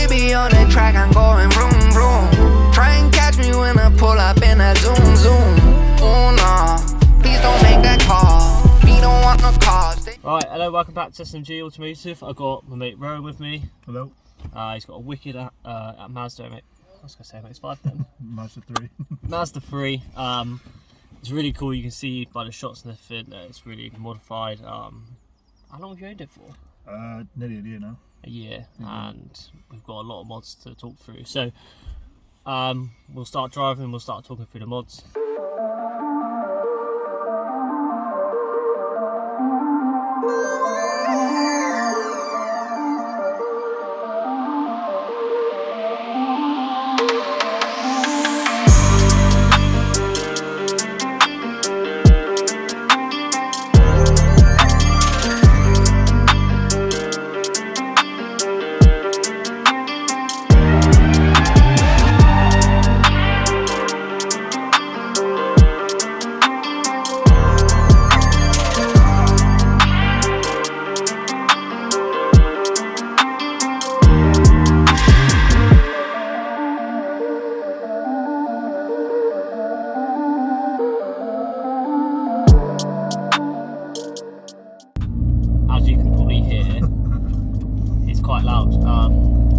baby on the track, I'm going vroom vroom. Try and catch me when I pull up in a zoom zoom. Oh no, please don't make that call. We don't want no calls. Right, hello, welcome back to SMG Automotive. I've got my mate Rowan with me. Hello. He's got a wicked at Mazda, mate. I was going to say MX-5 then. Mazda 3. Mazda 3. It's really cool. You can see by the shots in the fit that it's really modified. How long have you owned it for? Nearly a year now. A year, and we've got a lot of mods to talk through. So we'll start driving and we'll start talking through the mods.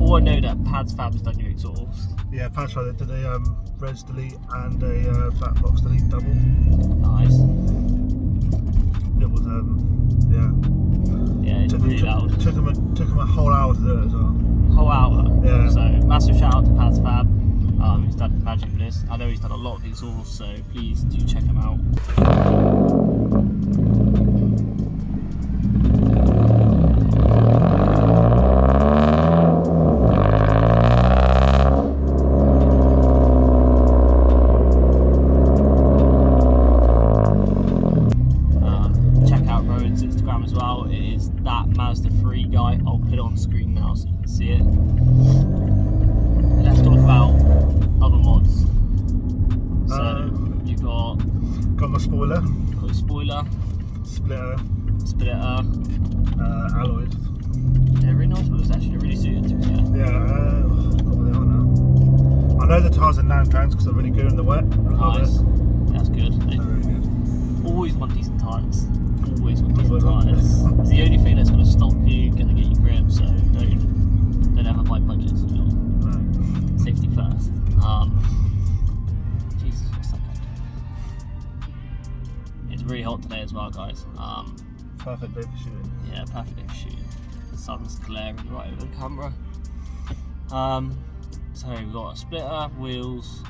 All I know that PADSFAB has done your exhaust. Yeah, PADSFAB did a res delete and a flat box delete double. Nice. It was yeah, it's really loud. Took him a whole hour to do it as well. Whole hour. Yeah. So massive shout out to PADSFAB. He's done magic with this. I know he's done a lot of exhausts, so please do check him out. As well, it is that Mazda 3 guy. I'll put it on screen now so you can see it. Let's talk about other mods. So you've got my spoiler. Got your spoiler, splitter, alloys. Yeah, really nice ones actually, really suited to it. Yeah, what they are now. I know the tyres are 9 pounds because they're really good in the wet. Nice, that's good. They're really good. Always want decent tyres. Always want decent tyres. It's the only thing that's going to stop you going to get your grip, so don't ever buy budgets. You know? No. Safety first. Jesus, what's that going? It's really hot today as well, guys. Perfect day for shooting. Yeah, perfect day for shooting. The sun's glaring right over the camera. So we've got a splitter, wheels,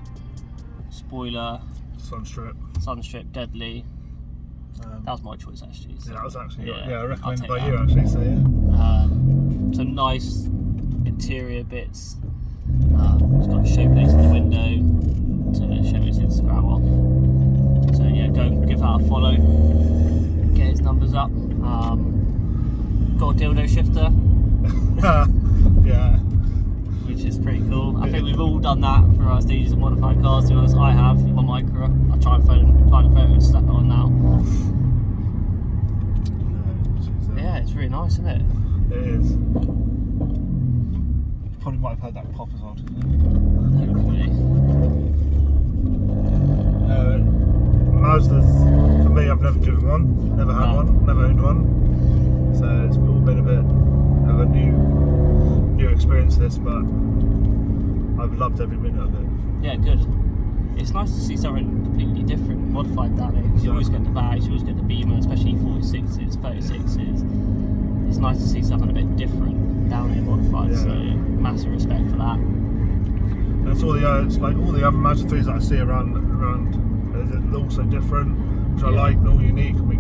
spoiler, sunstrip, deadly. That was my choice actually. So, yeah, that was actually yeah, recommended by you actually. So yeah. Some nice interior bits. It's got a showcase in the window to show his Instagram off. So yeah, go give that a follow. Get his numbers up. Got a dildo shifter. Yeah. Which is pretty cool. I think we've all done that for our stages of modified cars. To be honest, I have with my Micra. I'll try and find a photo and slap it on now. Yeah, it's really nice, isn't it? It is. Probably might have had that pop as well. Hopefully. Mazdas, for me, I've never driven one, never had one, never owned one. So it's all been a bit of a new experience this, but I've loved every minute of it. Yeah, good. It's nice to see something completely different, modified down here. Because you always get the bags, you always get the Beamer, especially 46s, 36s. It's nice to see something a bit different down here modified. So massive respect for that. And it's all it's like all the other Mazda 3s that I see around, they're all so different, which I like, they're all unique. We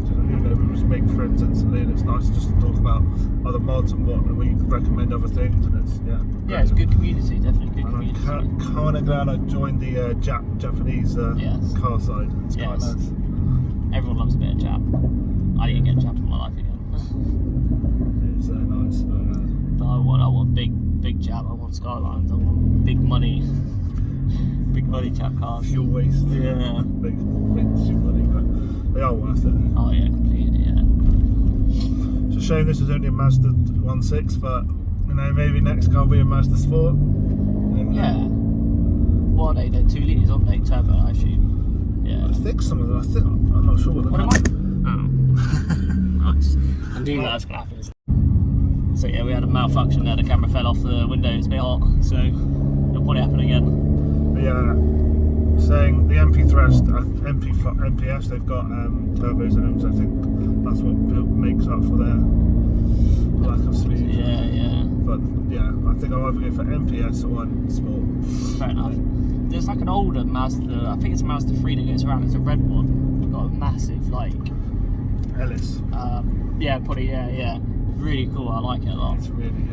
just make friends instantly, and it's nice just to talk about other mods and we recommend other things, and it's it's a good community, definitely good community. I'm kind of glad I joined the Japanese car side. It's quite nice. Everyone loves a bit of Jap. I didn't get Jap in my life again. It's nice, but I want big Jap. I want Skylines. I want big money Jap cars. Fuel waste. Yeah. Big money, but they are worth it. Oh yeah, completely. Yeah. It's a shame this is only a Mazda 1.6, but You know, maybe next car will be a Mazda Sport. Yeah. What are they? They're 2 litres, aren't they? Turbo, I assume. Yeah. I think some of them. I'm not sure what they're. What am I? Oh. Nice. I knew that was going to happen. So yeah, we had a malfunction there. The camera fell off the window. It's a bit hot, so it'll probably happen again. Yeah. Saying the MP Thrust, MPS, they've got turbos in them, so I think that's what makes up for their lack of speed. Yeah, yeah. But yeah, I think I'll either go for MPS or Sport. Fair enough. There's like an older Mazda, I think it's a Mazda 3 that goes around. It's a red one. We've got a massive, like... Ellis. Yeah, probably, yeah. Really cool, I like it a lot. It's really,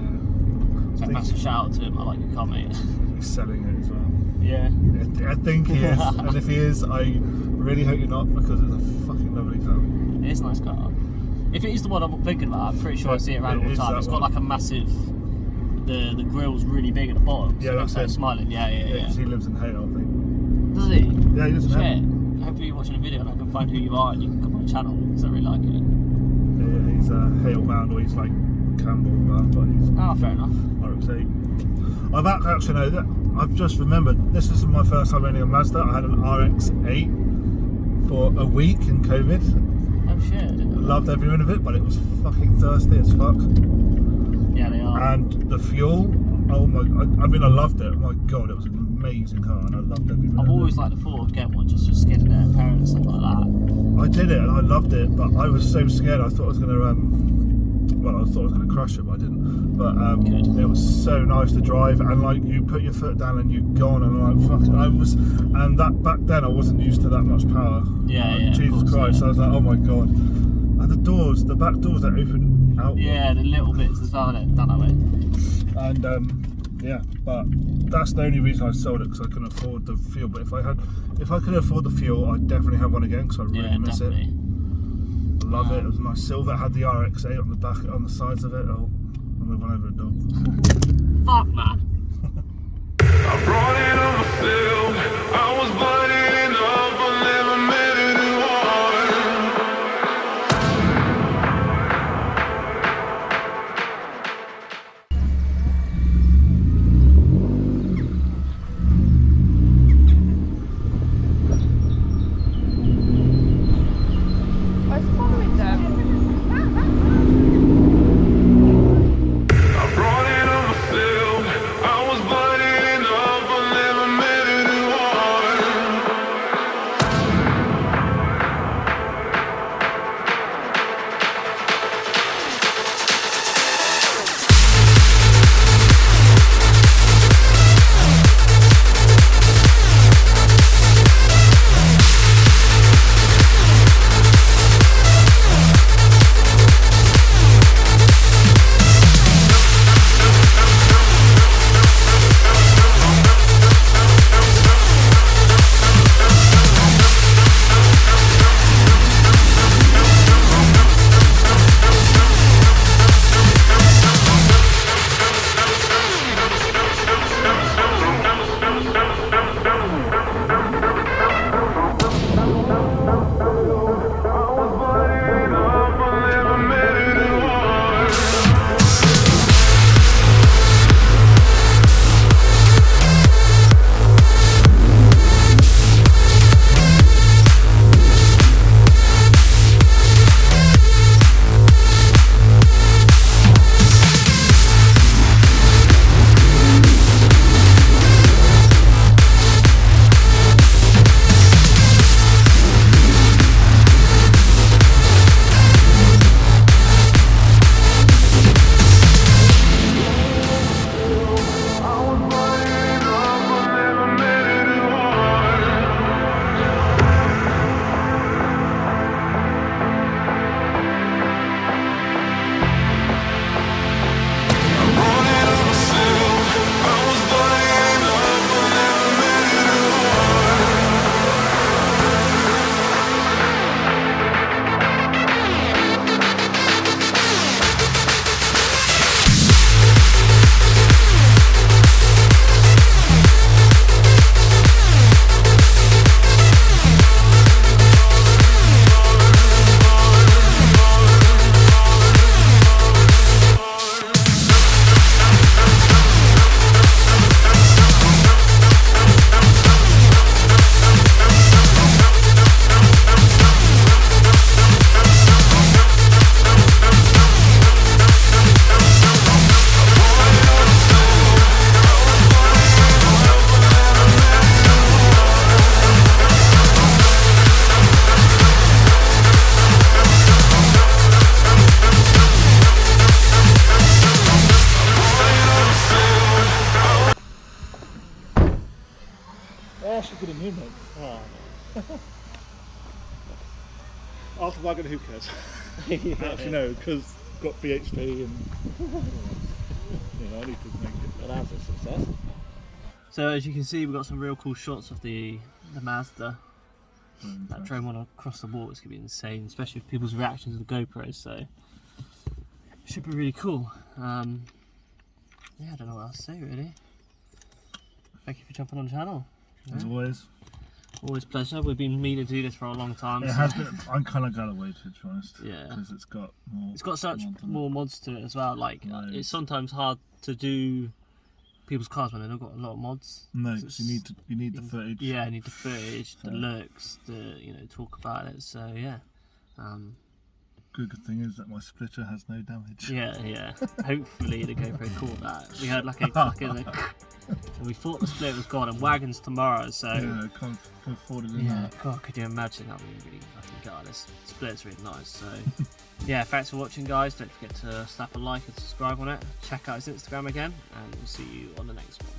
So massive shout out to him, I like your car, mate. He's selling it as well. Yeah. I think he is, and if he is, I really hope you're not, because it's a fucking lovely car. It is a nice car. If it is the one I'm thinking about, I'm pretty sure I see it around all the time. It's got like a massive, the grill's really big at the bottom. Yeah, so that's it. Smiling, yeah. Because he lives in Hale, I think. Does he? Yeah, he lives in Hale. Shit. Hopefully you're watching a video and I can find who you are and you can come on the channel, because I really like it. Yeah, he's a Hale bound, or he's like Campbell bound, but he's Fair enough. RX-8. I've just remembered, this is my first time owning a Mazda. I had an RX-8 for a week in COVID. Oh shit, I didn't know. Loved every minute of it, but it was fucking thirsty as fuck. Yeah, they are. And the fuel, oh my, I mean I loved it. Oh my god, it was an amazing car and I loved every minute. I've always liked the thought of getting one just for skidding their parents and stuff like that. I did it and I loved it, but I was so scared. I thought I was going to, I thought I was going to crush it, but I didn't. But it was so nice to drive, and like you put your foot down and you're gone, and I'm like fucking, and that back then I wasn't used to that much power. Yeah, Jesus Christ, I was like, oh my god. And the back doors that open out. Yeah, the little bits as well, done that way. And yeah, but that's the only reason I sold it, because I couldn't afford the fuel. But if I could afford the fuel, I'd definitely have one again, because I really miss it. Love it. It was a nice silver. It had the RX-8 on the back, on the sides of it. Oh, I'm moving over a dog. Fuck, man. I brought it on myself. I was blooded enough. I never met What's wrong with them? I brought it on myself. I was blooded enough. I never met Wagon and Newman. Oh, After Wagon, who cares? yeah. Actually, no, because got BHP and I need to make it. Well, that's a success. So as you can see, we've got some real cool shots of the Mazda. That drone one across the wall is going to be insane, especially with people's reactions to the GoPro, so it should be really cool. Yeah, I don't know what else to say really. Thank you for jumping on the channel. As always. Always a pleasure. We've been meaning to do this for a long time. It has been, I'm kind of glad I waited, to be honest. Yeah. Because it's got more. It's got such more mods to it as well. Like Right. it's sometimes hard to do people's cars when they've not got a lot of mods. No, because you need the footage. Yeah, you need the footage, the looks, talk about it. So yeah. Good thing is that my splitter has no damage. Yeah. Hopefully the GoPro caught that. We heard like a click and we thought the split was gone, and Wagon's tomorrow, so Yeah, I can't afford it in yeah. there. God, could you imagine? That would be really fucking good. This split's really nice. So yeah, thanks for watching, guys. Don't forget to slap a like and subscribe on it. Check out his Instagram again, and we'll see you on the next one.